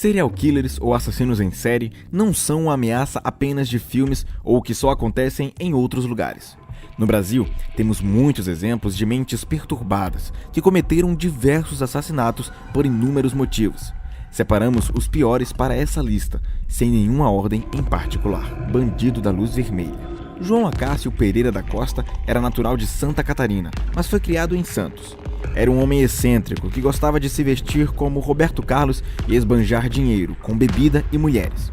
Serial killers ou assassinos em série não são uma ameaça apenas de filmes ou que só acontecem em outros lugares. No Brasil, temos muitos exemplos de mentes perturbadas que cometeram diversos assassinatos por inúmeros motivos. Separamos os piores para essa lista, sem nenhuma ordem em particular. Bandido da Luz Vermelha. João Acácio Pereira da Costa era natural de Santa Catarina, mas foi criado em Santos. Era um homem excêntrico que gostava de se vestir como Roberto Carlos e esbanjar dinheiro, com bebida e mulheres.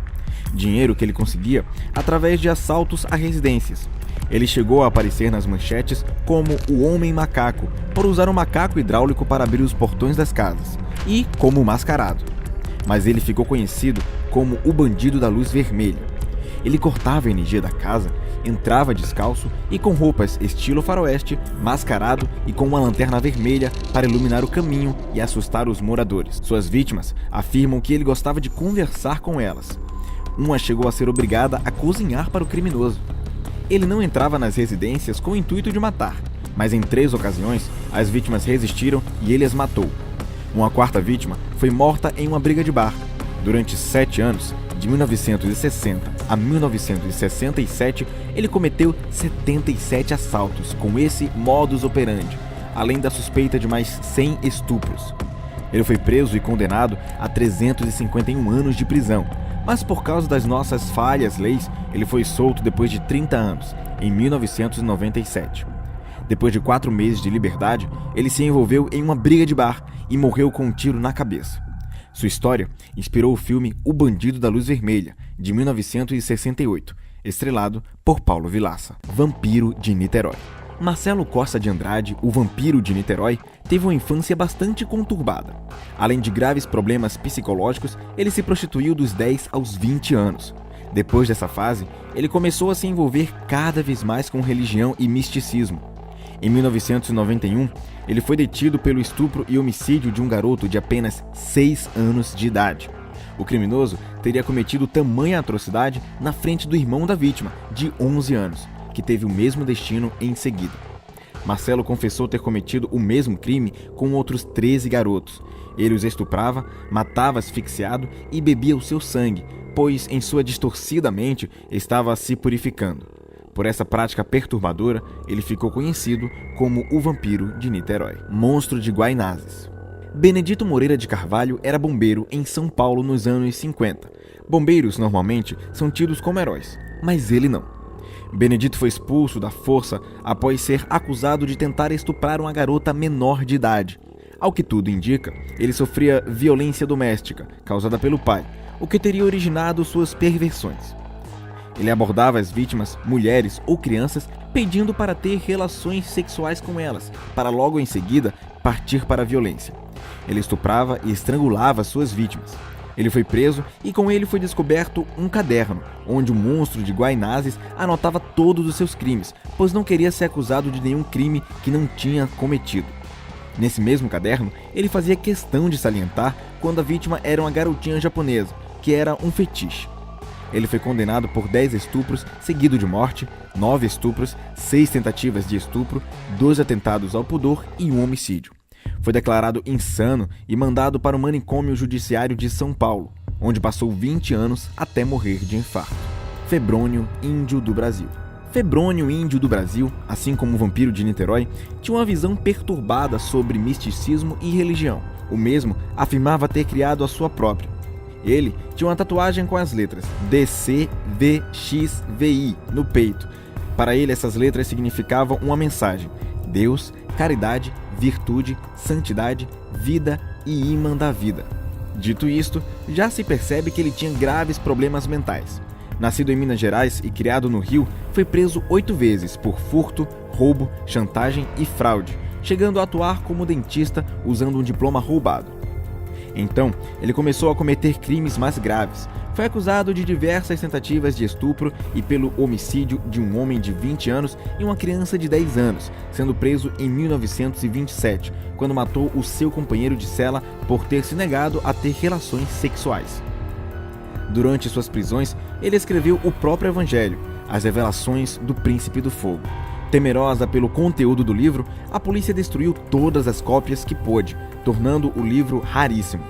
Dinheiro que ele conseguia através de assaltos a residências. Ele chegou a aparecer nas manchetes como o Homem Macaco, por usar um macaco hidráulico para abrir os portões das casas, e como mascarado. Mas ele ficou conhecido como o Bandido da Luz Vermelha. Ele cortava a energia da casa, entrava descalço e com roupas estilo faroeste, mascarado e com uma lanterna vermelha para iluminar o caminho e assustar os moradores. Suas vítimas afirmam que ele gostava de conversar com elas. Uma chegou a ser obrigada a cozinhar para o criminoso. Ele não entrava nas residências com o intuito de matar, mas em 3 ocasiões as vítimas resistiram e ele as matou. Uma quarta vítima foi morta em uma briga de bar. Durante 7 anos, de 1960 a 1967, ele cometeu 77 assaltos com esse modus operandi, além da suspeita de mais 100 estupros. Ele foi preso e condenado a 351 anos de prisão, mas por causa das nossas falhas leis, ele foi solto depois de 30 anos, em 1997. Depois de 4 meses de liberdade, ele se envolveu em uma briga de bar e morreu com um tiro na cabeça. Sua história inspirou o filme O Bandido da Luz Vermelha, de 1968, estrelado por Paulo Vilaça. Vampiro de Niterói. Marcelo Costa de Andrade, o Vampiro de Niterói, teve uma infância bastante conturbada. Além de graves problemas psicológicos, ele se prostituiu dos 10 aos 20 anos. Depois dessa fase, ele começou a se envolver cada vez mais com religião e misticismo. Em 1991, ele foi detido pelo estupro e homicídio de um garoto de apenas 6 anos de idade. O criminoso teria cometido tamanha atrocidade na frente do irmão da vítima, de 11 anos, que teve o mesmo destino em seguida. Marcelo confessou ter cometido o mesmo crime com outros 13 garotos. Ele os estuprava, matava asfixiado e bebia o seu sangue, pois em sua distorcida mente estava se purificando. Por essa prática perturbadora, ele ficou conhecido como o Vampiro de Niterói. Monstro de Guaianazes. Benedito Moreira de Carvalho era bombeiro em São Paulo nos anos 50. Bombeiros normalmente são tidos como heróis, mas ele não. Benedito foi expulso da força após ser acusado de tentar estuprar uma garota menor de idade. Ao que tudo indica, ele sofria violência doméstica, causada pelo pai, o que teria originado suas perversões. Ele abordava as vítimas, mulheres ou crianças, pedindo para ter relações sexuais com elas, para logo em seguida partir para a violência. Ele estuprava e estrangulava suas vítimas. Ele foi preso e com ele foi descoberto um caderno, onde o monstro de Guaianazes anotava todos os seus crimes, pois não queria ser acusado de nenhum crime que não tinha cometido. Nesse mesmo caderno, ele fazia questão de salientar quando a vítima era uma garotinha japonesa, que era um fetiche. Ele foi condenado por 10 estupros, seguido de morte, 9 estupros, 6 tentativas de estupro, 2 atentados ao pudor e 1 homicídio. Foi declarado insano e mandado para o manicômio judiciário de São Paulo, onde passou 20 anos até morrer de infarto. Febrônio Índio do Brasil. Febrônio Índio do Brasil, assim como o Vampiro de Niterói, tinha uma visão perturbada sobre misticismo e religião. O mesmo afirmava ter criado a sua própria. Ele tinha uma tatuagem com as letras DCVXVI no peito. Para ele, essas letras significavam uma mensagem: Deus, caridade, virtude, santidade, vida e imã da vida. Dito isto, já se percebe que ele tinha graves problemas mentais. Nascido em Minas Gerais e criado no Rio, foi preso 8 vezes por furto, roubo, chantagem e fraude, chegando a atuar como dentista usando um diploma roubado. Então, ele começou a cometer crimes mais graves. Foi acusado de diversas tentativas de estupro e pelo homicídio de um homem de 20 anos e uma criança de 10 anos, sendo preso em 1927, quando matou o seu companheiro de cela por ter se negado a ter relações sexuais. Durante suas prisões, ele escreveu o próprio Evangelho, As Revelações do Príncipe do Fogo. Temerosa pelo conteúdo do livro, a polícia destruiu todas as cópias que pôde, tornando o livro raríssimo.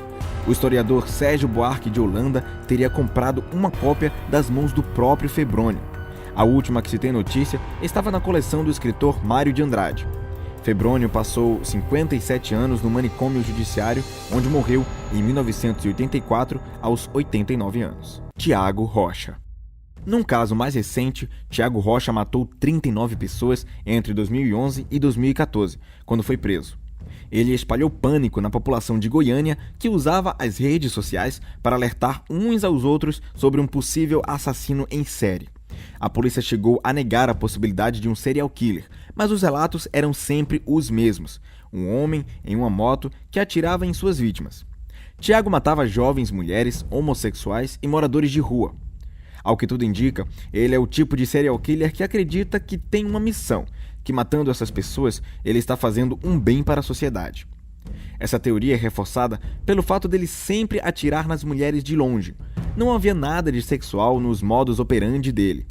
O historiador Sérgio Buarque de Holanda teria comprado uma cópia das mãos do próprio Febrônio. A última que se tem notícia estava na coleção do escritor Mário de Andrade. Febrônio passou 57 anos no manicômio judiciário, onde morreu em 1984, aos 89 anos. Tiago Rocha. Num caso mais recente, Tiago Rocha matou 39 pessoas entre 2011 e 2014, quando foi preso. Ele espalhou pânico na população de Goiânia, que usava as redes sociais para alertar uns aos outros sobre um possível assassino em série. A polícia chegou a negar a possibilidade de um serial killer, mas os relatos eram sempre os mesmos: um homem em uma moto que atirava em suas vítimas. Tiago matava jovens mulheres, homossexuais e moradores de rua. Ao que tudo indica, ele é o tipo de serial killer que acredita que tem uma missão, que matando essas pessoas, ele está fazendo um bem para a sociedade. Essa teoria é reforçada pelo fato dele sempre atirar nas mulheres de longe. Não havia nada de sexual nos modus operandi dele.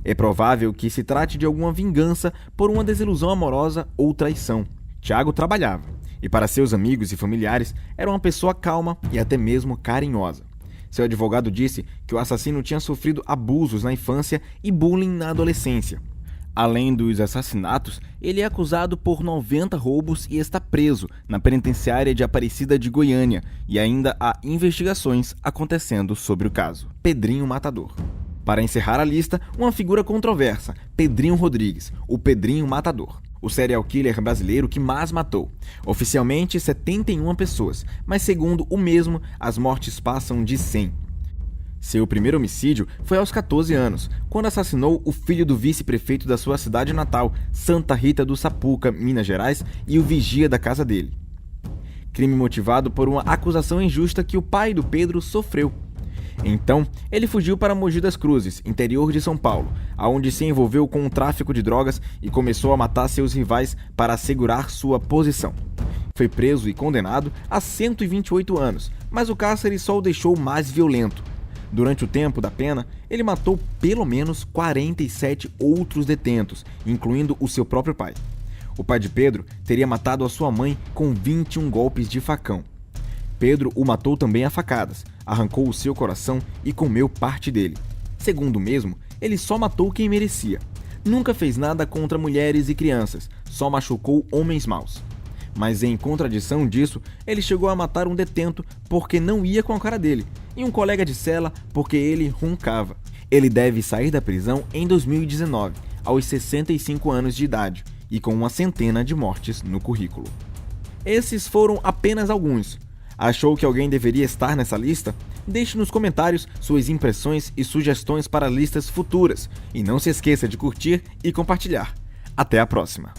É provável que se trate de alguma vingança por uma desilusão amorosa ou traição. Tiago trabalhava, e para seus amigos e familiares era uma pessoa calma e até mesmo carinhosa. Seu advogado disse que o assassino tinha sofrido abusos na infância e bullying na adolescência. Além dos assassinatos, ele é acusado por 90 roubos e está preso na penitenciária de Aparecida de Goiânia, e ainda há investigações acontecendo sobre o caso. Pedrinho Matador. Para encerrar a lista, uma figura controversa, Pedrinho Rodrigues, o Pedrinho Matador. O serial killer brasileiro que mais matou. Oficialmente 71 pessoas, mas segundo o mesmo, as mortes passam de 100. Seu primeiro homicídio foi aos 14 anos, quando assassinou o filho do vice-prefeito da sua cidade natal, Santa Rita do Sapuca, Minas Gerais, e o vigia da casa dele. Crime motivado por uma acusação injusta que o pai do Pedro sofreu. Então, ele fugiu para Mogi das Cruzes, interior de São Paulo, aonde se envolveu com o tráfico de drogas e começou a matar seus rivais para assegurar sua posição. Foi preso e condenado a 128 anos, mas o cárcere só o deixou mais violento. Durante o tempo da pena, ele matou pelo menos 47 outros detentos, incluindo o seu próprio pai. O pai de Pedro teria matado a sua mãe com 21 golpes de facão. Pedro o matou também a facadas, arrancou o seu coração e comeu parte dele. Segundo o mesmo, ele só matou quem merecia. Nunca fez nada contra mulheres e crianças, só machucou homens maus. Mas em contradição disso, ele chegou a matar um detento porque não ia com a cara dele, e um colega de cela porque ele roncava. Ele deve sair da prisão em 2019, aos 65 anos de idade, e com uma centena de mortes no currículo. Esses foram apenas alguns. Achou que alguém deveria estar nessa lista? Deixe nos comentários suas impressões e sugestões para listas futuras, e não se esqueça de curtir e compartilhar. Até a próxima!